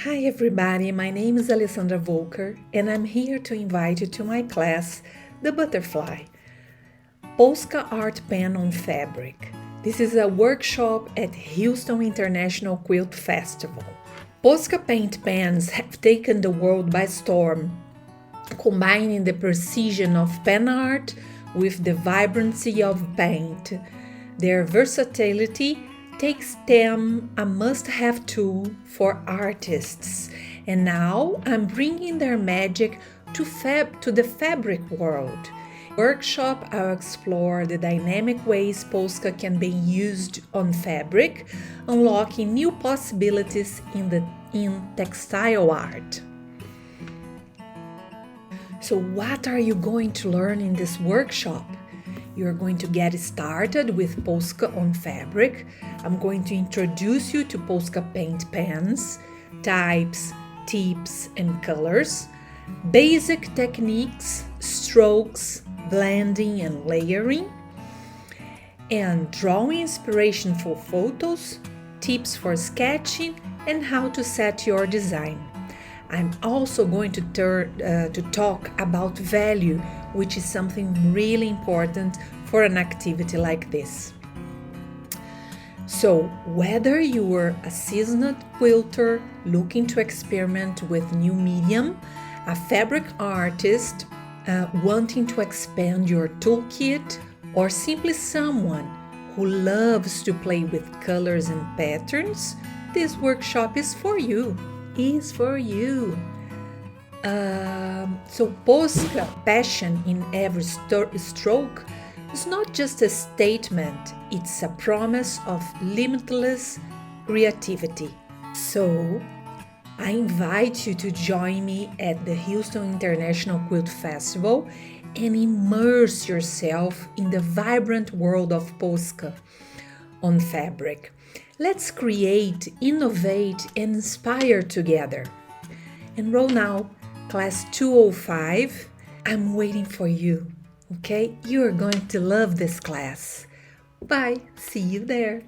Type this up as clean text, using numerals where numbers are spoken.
Hi everybody, my name is Alessandra Volker and I'm here to invite you to my class, The Butterfly, Posca Art Pen on Fabric. This is a workshop at Houston International Quilt Festival. Posca paint pens have taken the world by storm, combining the precision of pen art with the vibrancy of paint. Their versatility takes them a must-have tool for artists, and now I'm bringing their magic to the fabric world. Workshop, I'll explore the dynamic ways Posca can be used on fabric, unlocking new possibilities in textile art. So what are you going to learn in this workshop? You're going to get started with Posca on fabric. I'm going to introduce you to Posca paint pens, types, tips, and colors, basic techniques, strokes, blending and layering, and drawing inspiration for photos, tips for sketching, and how to set your design. I'm also going to talk about value, which is something really important for an activity like this. So, whether you are a seasoned quilter looking to experiment with new medium, a fabric artist wanting to expand your toolkit, or simply someone who loves to play with colors and patterns, this workshop is for you. So Posca passion in every stroke is not just a statement, it's a promise of limitless creativity. So I invite you to join me at the Houston International Quilt Festival and immerse yourself in the vibrant world of Posca on fabric. Let's create, innovate, and inspire together. Enroll now, class 205. I'm waiting for you, okay? You're going to love this class. Bye, see you there.